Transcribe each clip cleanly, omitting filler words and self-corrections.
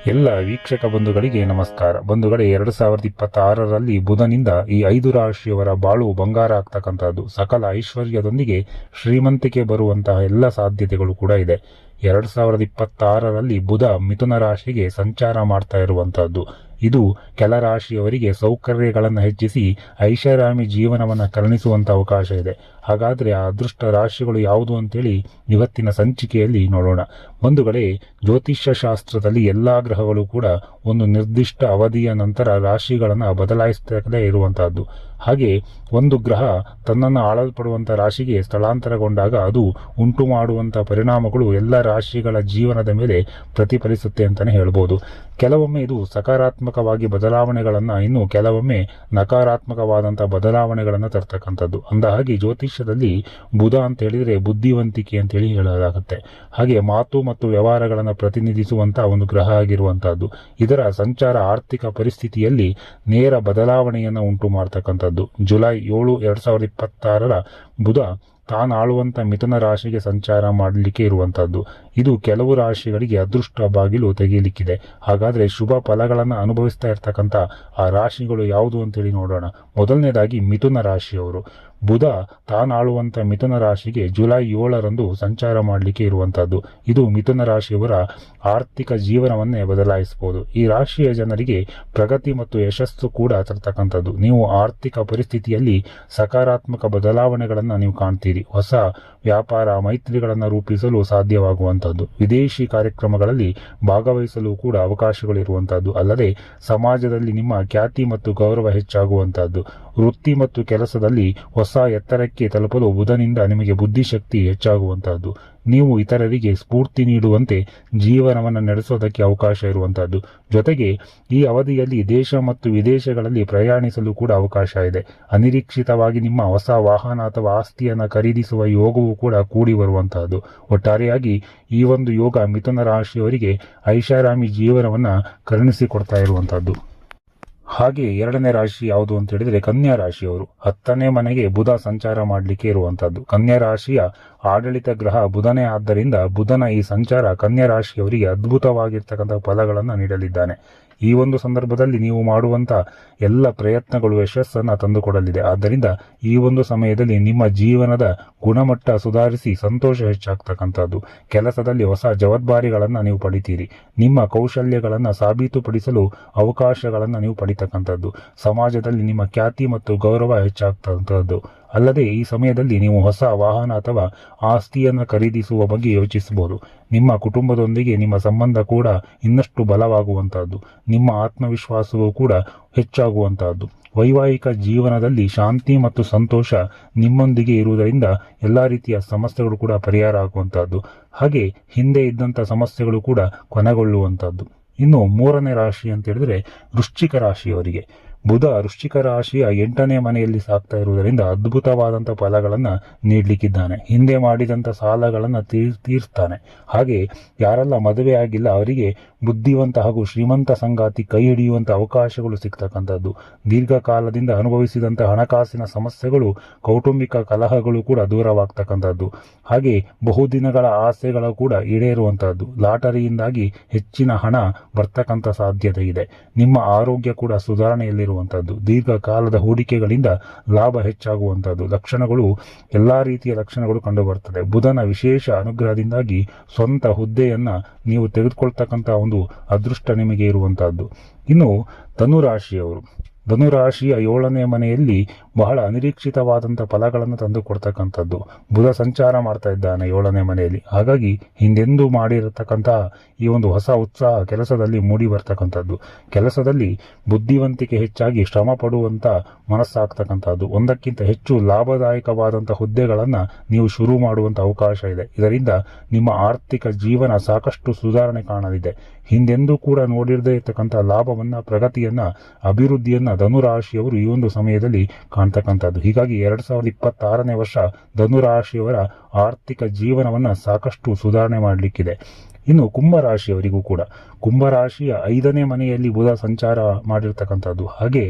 ಎಲ್ಲ ವೀಕ್ಷಕ ಬಂಧುಗಳಿಗೆ ನಮಸ್ಕಾರ. ಬಂಧುಗಳೇ, 2026ರಲ್ಲಿ ಬುಧನಿಂದ ಈ 5 ರಾಶಿಯವರ ಬಾಳು ಬಂಗಾರ ಆಗ್ತಕ್ಕಂಥದ್ದು, ಸಕಲ ಐಶ್ವರ್ಯದೊಂದಿಗೆ ಶ್ರೀಮಂತಿಕೆ ಬರುವಂತಹ ಎಲ್ಲ ಸಾಧ್ಯತೆಗಳು ಕೂಡ ಇದೆ. 2026ರಲ್ಲಿ ಬುಧ ಮಿಥುನ ರಾಶಿಗೆ ಸಂಚಾರ ಮಾಡ್ತಾ ಇರುವಂತಹದ್ದು. ಇದು ಕೆಲ ರಾಶಿಯವರಿಗೆ ಸೌಕರ್ಯಗಳನ್ನು ಹೆಚ್ಚಿಸಿ ಐಷಾರಾಮಿ ಜೀವನವನ್ನು ಕರುಣಿಸುವಂತ ಅವಕಾಶ ಇದೆ. ಹಾಗಾದ್ರೆ ಆ ಅದೃಷ್ಟ ರಾಶಿಗಳು ಯಾವುದು ಅಂತೇಳಿ ಇವತ್ತಿನ ಸಂಚಿಕೆಯಲ್ಲಿ ನೋಡೋಣ. ಬಂಧುಗಳೇ, ಜ್ಯೋತಿಷ್ಯ ಶಾಸ್ತ್ರದಲ್ಲಿ ಎಲ್ಲಾ ಗ್ರಹಗಳು ಕೂಡ ಒಂದು ನಿರ್ದಿಷ್ಟ ಅವಧಿಯ ನಂತರ ರಾಶಿಗಳನ್ನು ಬದಲಾಯಿಸದೇ ಇರುವಂತಹದ್ದು. ಹಾಗೆ ಒಂದು ಗ್ರಹ ತನ್ನನ್ನು ಆಳಲ್ಪಡುವಂತ ರಾಶಿಗೆ ಸ್ಥಳಾಂತರಗೊಂಡಾಗ ಅದು ಉಂಟು ಮಾಡುವಂತ ಪರಿಣಾಮಗಳು ಎಲ್ಲ ರಾಶಿಗಳ ಜೀವನದ ಮೇಲೆ ಪ್ರತಿಫಲಿಸುತ್ತೆ ಅಂತಾನೆ ಹೇಳ್ಬೋದು. ಕೆಲವೊಮ್ಮೆ ಇದು ಸಕಾರಾತ್ಮಕವಾಗಿ ಬದಲಾವಣೆಗಳನ್ನ, ಇನ್ನು ಕೆಲವೊಮ್ಮೆ ನಕಾರಾತ್ಮಕವಾದಂತಹ ಬದಲಾವಣೆಗಳನ್ನ ತರ್ತಕ್ಕಂಥದ್ದು. ಅಂದಹಾಗೆ ಜ್ಯೋತಿಷ್ಯದಲ್ಲಿ ಬುಧ ಅಂತ ಹೇಳಿದ್ರೆ ಬುದ್ಧಿವಂತಿಕೆ ಅಂತೇಳಿ ಹೇಳಲಾಗುತ್ತೆ. ಹಾಗೆ ಮಾತು ಮತ್ತು ವ್ಯವಹಾರಗಳನ್ನು ಪ್ರತಿನಿಧಿಸುವಂತಹ ಒಂದು ಗ್ರಹ ಆಗಿರುವಂತಹದ್ದು. ಇದರ ಸಂಚಾರ ಆರ್ಥಿಕ ಪರಿಸ್ಥಿತಿಯಲ್ಲಿ ನೇರ ಬದಲಾವಣೆಯನ್ನು ಉಂಟು ಮಾಡ್ತಕ್ಕಂಥದ್ದು. ಜುಲೈ 7, 2026 ಬುಧ ತಾನಾಳುವಂತ ಮಿಥುನ ರಾಶಿಗೆ ಸಂಚಾರ ಮಾಡಲಿಕ್ಕೆ ಇರುವಂತಹದ್ದು. ಇದು ಕೆಲವು ರಾಶಿಗಳಿಗೆ ಅದೃಷ್ಟ ಬಾಗಿಲು ತೆಗೆಯಲಿಕ್ಕಿದೆ. ಹಾಗಾದ್ರೆ ಶುಭ ಫಲಗಳನ್ನು ಅನುಭವಿಸ್ತಾ ಇರ್ತಕ್ಕಂಥ ಆ ರಾಶಿಗಳು ಯಾವುದು ಅಂತೇಳಿ ನೋಡೋಣ. ಮೊದಲನೇದಾಗಿ ಮಿಥುನ ರಾಶಿಯವರು. ಬುಧ ತಾನಾಳುವಂತ ಮಿಥುನ ರಾಶಿಗೆ ಜುಲೈ 7ರಂದು ಸಂಚಾರ ಮಾಡಲಿಕ್ಕೆ ಇರುವಂತಹದ್ದು. ಇದು ಮಿಥುನ ರಾಶಿಯವರ ಆರ್ಥಿಕ ಜೀವನವನ್ನೇ ಬದಲಾಯಿಸಬಹುದು. ಈ ರಾಶಿಯ ಜನರಿಗೆ ಪ್ರಗತಿ ಮತ್ತು ಯಶಸ್ಸು ಕೂಡ ತರ್ತಕ್ಕಂಥದ್ದು. ನೀವು ಆರ್ಥಿಕ ಪರಿಸ್ಥಿತಿಯಲ್ಲಿ ಸಕಾರಾತ್ಮಕ ಬದಲಾವಣೆಗಳನ್ನು ನೀವು ಕಾಣ್ತೀರಿ. ಹೊಸ ವ್ಯಾಪಾರ ಮೈತ್ರಿಗಳನ್ನು ರೂಪಿಸಲು ಸಾಧ್ಯವಾಗುವಂತಹದ್ದು. ವಿದೇಶಿ ಕಾರ್ಯಕ್ರಮಗಳಲ್ಲಿ ಭಾಗವಹಿಸಲು ಕೂಡ ಅವಕಾಶಗಳು ಇರುವಂತಹದ್ದು. ಅಲ್ಲದೆ ಸಮಾಜದಲ್ಲಿ ನಿಮ್ಮ ಖ್ಯಾತಿ ಮತ್ತು ಗೌರವ ಹೆಚ್ಚಾಗುವಂತಹದ್ದು. ವೃತ್ತಿ ಮತ್ತು ಕೆಲಸದಲ್ಲಿ ಹೊಸ ಎತ್ತರಕ್ಕೆ ತಲುಪಲು ಬುಧನಿಂದ ನಿಮಗೆ ಬುದ್ಧಿಶಕ್ತಿ ಹೆಚ್ಚಾಗುವಂತಹದ್ದು. ನೀವು ಇತರರಿಗೆ ಸ್ಫೂರ್ತಿ ನೀಡುವಂತೆ ಜೀವನವನ್ನು ನಡೆಸೋದಕ್ಕೆ ಅವಕಾಶ ಇರುವಂತಹದ್ದು. ಜೊತೆಗೆ ಈ ಅವಧಿಯಲ್ಲಿ ದೇಶ ಮತ್ತು ವಿದೇಶಗಳಲ್ಲಿ ಪ್ರಯಾಣಿಸಲು ಕೂಡ ಅವಕಾಶ ಇದೆ. ಅನಿರೀಕ್ಷಿತವಾಗಿ ನಿಮ್ಮ ಹೊಸ ವಾಹನ ಅಥವಾ ಆಸ್ತಿಯನ್ನು ಖರೀದಿಸುವ ಯೋಗವೂ ಕೂಡ ಕೂಡಿ ಬರುವಂತಹದ್ದು. ಒಟ್ಟಾರೆಯಾಗಿ ಈ ಒಂದು ಯೋಗ ಮಿಥುನ ರಾಶಿಯವರಿಗೆ ಐಷಾರಾಮಿ ಜೀವನವನ್ನ ಕರುಣಿಸಿಕೊಡ್ತಾ ಇರುವಂತಹದ್ದು. ಹಾಗೆ ಎರಡನೇ ರಾಶಿ ಯಾವುದು ಅಂತ ಹೇಳಿದ್ರೆ ಕನ್ಯಾ ರಾಶಿಯವರು. 10ನೇ ಮನೆಗೆ ಬುಧ ಸಂಚಾರ ಮಾಡಲಿಕ್ಕೆ ಇರುವಂತಹದ್ದು. ಕನ್ಯಾ ರಾಶಿಯ ಆಡಳಿತ ಗ್ರಹ ಬುಧನೇ ಆದ್ದರಿಂದ ಬುಧನ ಈ ಸಂಚಾರ ಕನ್ಯಾ ರಾಶಿಯವರಿಗೆ ಅದ್ಭುತವಾಗಿರ್ತಕ್ಕಂಥ ಫಲಗಳನ್ನು ನೀಡಲಿದ್ದಾನೆ. ಈ ಒಂದು ಸಂದರ್ಭದಲ್ಲಿ ನೀವು ಮಾಡುವಂತ ಎಲ್ಲ ಪ್ರಯತ್ನಗಳು ಯಶಸ್ಸನ್ನು ತಂದುಕೊಡಲಿದೆ. ಆದ್ದರಿಂದ ಈ ಒಂದು ಸಮಯದಲ್ಲಿ ನಿಮ್ಮ ಜೀವನದ ಗುಣಮಟ್ಟ ಸುಧಾರಿಸಿ ಸಂತೋಷ ಹೆಚ್ಚಾಗ್ತಕ್ಕಂಥದ್ದು. ಕೆಲಸದಲ್ಲಿ ಹೊಸ ಜವಾಬ್ದಾರಿಗಳನ್ನು ನೀವು ಪಡಿತೀರಿ. ನಿಮ್ಮ ಕೌಶಲ್ಯಗಳನ್ನು ಸಾಬೀತುಪಡಿಸಲು ಅವಕಾಶಗಳನ್ನು ನೀವು ಪಡಿತಕ್ಕಂಥದ್ದು. ಸಮಾಜದಲ್ಲಿ ನಿಮ್ಮ ಖ್ಯಾತಿ ಮತ್ತು ಗೌರವ ಹೆಚ್ಚಾಗ್ತಕ್ಕಂಥದ್ದು. ಅಲ್ಲದೆ ಈ ಸಮಯದಲ್ಲಿ ನೀವು ಹೊಸ ವಾಹನ ಅಥವಾ ಆಸ್ತಿಯನ್ನು ಖರೀದಿಸುವ ಬಗ್ಗೆ ಯೋಚಿಸಬಹುದು. ನಿಮ್ಮ ಕುಟುಂಬದೊಂದಿಗೆ ನಿಮ್ಮ ಸಂಬಂಧ ಕೂಡ ಇನ್ನಷ್ಟು ಬಲವಾಗುವಂತಹದ್ದು. ನಿಮ್ಮ ಆತ್ಮವಿಶ್ವಾಸವೂ ಕೂಡ ಹೆಚ್ಚಾಗುವಂತಹದ್ದು. ವೈವಾಹಿಕ ಜೀವನದಲ್ಲಿ ಶಾಂತಿ ಮತ್ತು ಸಂತೋಷ ನಿಮ್ಮೊಂದಿಗೆ ಇರುವುದರಿಂದ ಎಲ್ಲಾ ರೀತಿಯ ಸಮಸ್ಯೆಗಳು ಕೂಡ ಪರಿಹಾರ ಆಗುವಂತಹದ್ದು. ಹಾಗೆ ಹಿಂದೆ ಇದ್ದಂಥ ಸಮಸ್ಯೆಗಳು ಕೂಡ ಕೊನೆಗೊಳ್ಳುವಂತಹದ್ದು. ಇನ್ನು 3ನೇ ರಾಶಿ ಅಂತ ಹೇಳಿದ್ರೆ ವೃಶ್ಚಿಕ ರಾಶಿಯವರಿಗೆ. ಬುಧ ವೃಶ್ಚಿಕ ರಾಶಿಯ 8ನೇ ಮನೆಯಲ್ಲಿ ಸಾಕ್ತಾ ಇರುವುದರಿಂದ ಅದ್ಭುತವಾದಂಥ ಫಲಗಳನ್ನು ನೀಡಲಿಕ್ಕಿದ್ದಾನೆ. ಹಿಂದೆ ಮಾಡಿದಂಥ ಸಾಲಗಳನ್ನು ತೀರಿಸ್ತಾನೆ. ಹಾಗೆ ಯಾರೆಲ್ಲ ಮದುವೆ ಆಗಿಲ್ಲ ಅವರಿಗೆ ಬುದ್ಧಿವಂತ ಹಾಗೂ ಶ್ರೀಮಂತ ಸಂಗಾತಿ ಕೈ ಹಿಡಿಯುವಂಥ ಅವಕಾಶಗಳು ಸಿಗ್ತಕ್ಕಂಥದ್ದು. ದೀರ್ಘಕಾಲದಿಂದ ಅನುಭವಿಸಿದಂಥ ಹಣಕಾಸಿನ ಸಮಸ್ಯೆಗಳು, ಕೌಟುಂಬಿಕ ಕಲಹಗಳು ಕೂಡ ದೂರವಾಗ್ತಕ್ಕಂಥದ್ದು. ಹಾಗೆ ಬಹುದಿನಗಳ ಆಸೆಗಳು ಕೂಡ ಈಡೇರುವಂತಹದ್ದು. ಲಾಟರಿಯಿಂದಾಗಿ ಹೆಚ್ಚಿನ ಹಣ ಬರ್ತಕ್ಕಂಥ ಸಾಧ್ಯತೆ ಇದೆ. ನಿಮ್ಮ ಆರೋಗ್ಯ ಕೂಡ ಸುಧಾರಣೆಯಲ್ಲಿರುವಂತಹದ್ದು. ದೀರ್ಘಕಾಲದ ಹೂಡಿಕೆಗಳಿಂದ ಲಾಭ ಹೆಚ್ಚಾಗುವಂತಹದ್ದು ಲಕ್ಷಣಗಳು, ಎಲ್ಲಾ ರೀತಿಯ ಲಕ್ಷಣಗಳು ಕಂಡು ಬರ್ತದೆ. ಬುಧನ ವಿಶೇಷ ಅನುಗ್ರಹದಿಂದಾಗಿ ಸ್ವಂತ ಹುದ್ದೆಯನ್ನ ನೀವು ತೆಗೆದುಕೊಳ್ತಕ್ಕಂಥ ಒಂದು ಅದೃಷ್ಟ ನಿಮಗೆ ಇರುವಂತಹದ್ದು. ಇನ್ನು ಧನುರಾಶಿಯವರು. ಧನುರಾಶಿಯ 7ನೇ ಮನೆಯಲ್ಲಿ ಬಹಳ ಅನಿರೀಕ್ಷಿತವಾದಂಥ ಫಲಗಳನ್ನು ತಂದು ಕೊಡ್ತಕ್ಕಂಥದ್ದು. ಬುಧ ಸಂಚಾರ ಮಾಡ್ತಾ ಇದ್ದಾನೆ 7ನೇ ಮನೆಯಲ್ಲಿ. ಹಾಗಾಗಿ ಹಿಂದೆಂದೂ ಮಾಡಿರತಕ್ಕಂತಹ ಈ ಒಂದು ಹೊಸ ಉತ್ಸಾಹ ಕೆಲಸದಲ್ಲಿ ಮೂಡಿ ಬರ್ತಕ್ಕಂಥದ್ದು. ಕೆಲಸದಲ್ಲಿ ಬುದ್ಧಿವಂತಿಕೆ ಹೆಚ್ಚಾಗಿ ಶ್ರಮ ಪಡುವಂತ ಮನಸ್ಸಾಗ್ತಕ್ಕಂಥದ್ದು. ಒಂದಕ್ಕಿಂತ ಹೆಚ್ಚು ಲಾಭದಾಯಕವಾದಂಥ ಹುದ್ದೆಗಳನ್ನು ನೀವು ಶುರು ಮಾಡುವಂತ ಅವಕಾಶ ಇದೆ. ಇದರಿಂದ ನಿಮ್ಮ ಆರ್ಥಿಕ ಜೀವನ ಸಾಕಷ್ಟು ಸುಧಾರಣೆ ಕಾಣಲಿದೆ. ಹಿಂದೆಂದೂ ಕೂಡ ನೋಡಿರದೇ ಇರತಕ್ಕಂಥ ಲಾಭವನ್ನ, ಪ್ರಗತಿಯನ್ನ, ಅಭಿವೃದ್ಧಿಯನ್ನ ಧನುರಾಶಿಯವರು ಈ ಒಂದು ಸಮಯದಲ್ಲಿ ಕಾಣ್ತಕ್ಕಂಥದ್ದು. ಹೀಗಾಗಿ 2026ನೇ ವರ್ಷ ಧನುರಾಶಿಯವರ ಆರ್ಥಿಕ ಜೀವನವನ್ನ ಸಾಕಷ್ಟು ಸುಧಾರಣೆ ಮಾಡಲಿಕ್ಕಿದೆ. ಇನ್ನು ಕುಂಭರಾಶಿಯವರಿಗೂ ಕೂಡ ಕುಂಭರಾಶಿಯ 5ನೇ ಮನೆಯಲ್ಲಿ ಬುಧ ಸಂಚಾರ ಮಾಡಿರ್ತಕ್ಕಂಥದ್ದು. ಹಾಗೆ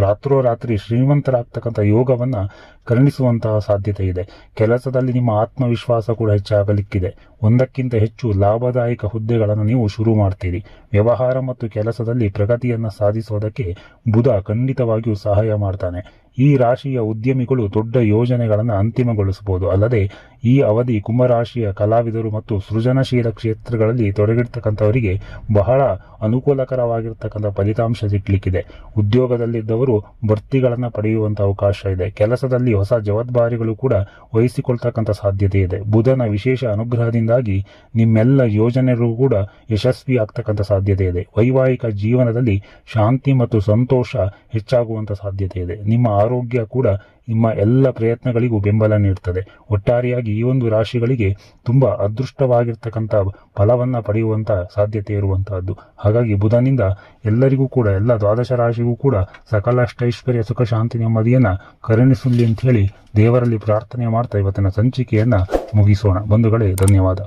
ರಾತ್ರೋರಾತ್ರಿ ಶ್ರೀಮಂತರಾಗ್ತಕ್ಕಂಥ ಯೋಗವನ್ನ ಕರುಣಿಸುವಂತಹ ಸಾಧ್ಯತೆ ಇದೆ. ಕೆಲಸದಲ್ಲಿ ನಿಮ್ಮ ಆತ್ಮವಿಶ್ವಾಸ ಕೂಡ ಹೆಚ್ಚಾಗಲಿಕ್ಕಿದೆ. ಒಂದಕ್ಕಿಂತ ಹೆಚ್ಚು ಲಾಭದಾಯಕ ಹುದ್ದೆಗಳನ್ನು ನೀವು ಶುರು ಮಾಡ್ತೀರಿ. ವ್ಯವಹಾರ ಮತ್ತು ಕೆಲಸದಲ್ಲಿ ಪ್ರಗತಿಯನ್ನು ಸಾಧಿಸೋದಕ್ಕೆ ಬುಧ ಖಂಡಿತವಾಗಿಯೂ ಸಹಾಯ ಮಾಡ್ತಾನೆ. ಈ ರಾಶಿಯ ಉದ್ಯಮಿಗಳು ದೊಡ್ಡ ಯೋಜನೆಗಳನ್ನು ಅಂತಿಮಗೊಳಿಸಬಹುದು. ಅಲ್ಲದೆ ಈ ಅವಧಿ ಕುಂಭರಾಶಿಯ ಕಲಾವಿದರು ಮತ್ತು ಸೃಜನಶೀಲ ಕ್ಷೇತ್ರಗಳಲ್ಲಿ ತೊಡಗಿರ್ತಕ್ಕಂಥವರಿಗೆ ಬಹಳ ಅನುಕೂಲಕರವಾಗಿರ್ತಕ್ಕಂಥ ಫಲಿತಾಂಶ ಸಿಗ್ಲಿಕ್ಕಿದೆ. ಉದ್ಯೋಗದಲ್ಲಿದ್ದವರು ಬಡ್ತಿಗಳನ್ನು ಪಡೆಯುವಂಥ ಅವಕಾಶ ಇದೆ. ಕೆಲಸದಲ್ಲಿ ಹೊಸ ಜವಾಬ್ದಾರಿಗಳು ಕೂಡ ವಹಿಸಿಕೊಳ್ತಕ್ಕಂಥ ಸಾಧ್ಯತೆ ಇದೆ. ಬುಧನ ವಿಶೇಷ ಅನುಗ್ರಹದಿಂದಾಗಿ ನಿಮ್ಮೆಲ್ಲ ಯೋಜನೆಗಳು ಕೂಡ ಯಶಸ್ವಿ ಆಗ್ತಕ್ಕಂಥ ಸಾಧ್ಯತೆ ಇದೆ. ವೈವಾಹಿಕ ಜೀವನದಲ್ಲಿ ಶಾಂತಿ ಮತ್ತು ಸಂತೋಷ ಹೆಚ್ಚಾಗುವಂಥ ಸಾಧ್ಯತೆ ಇದೆ. ನಿಮ್ಮ ಆರೋಗ್ಯ ಕೂಡ ನಿಮ್ಮ ಎಲ್ಲ ಪ್ರಯತ್ನಗಳಿಗೂ ಬೆಂಬಲ ನೀಡುತ್ತದೆ. ಒಟ್ಟಾರೆಯಾಗಿ ಈ ಒಂದು ರಾಶಿಗಳಿಗೆ ತುಂಬಾ ಅದೃಷ್ಟವಾಗಿರ್ತಕ್ಕಂಥ ಫಲವನ್ನ ಪಡೆಯುವಂತ ಸಾಧ್ಯತೆ ಇರುವಂತಹದ್ದು. ಹಾಗಾಗಿ ಬುಧನಿಂದ ಎಲ್ಲರಿಗೂ ಕೂಡ, ಎಲ್ಲ ದ್ವಾದಶ ರಾಶಿಗೂ ಕೂಡ ಸಕಲ ಅಷ್ಟೈಶ್ವರ್ಯ, ಸುಖ, ಶಾಂತಿ, ನೆಮ್ಮದಿಯನ್ನ ಕರುಣಿಸಲಿ ಅಂತ ಹೇಳಿ ದೇವರಲ್ಲಿ ಪ್ರಾರ್ಥನೆ ಮಾಡ್ತಾ ಇವತ್ತಿನ ಸಂಚಿಕೆಯನ್ನ ಮುಗಿಸೋಣ. ಬಂಧುಗಳೇ, ಧನ್ಯವಾದ.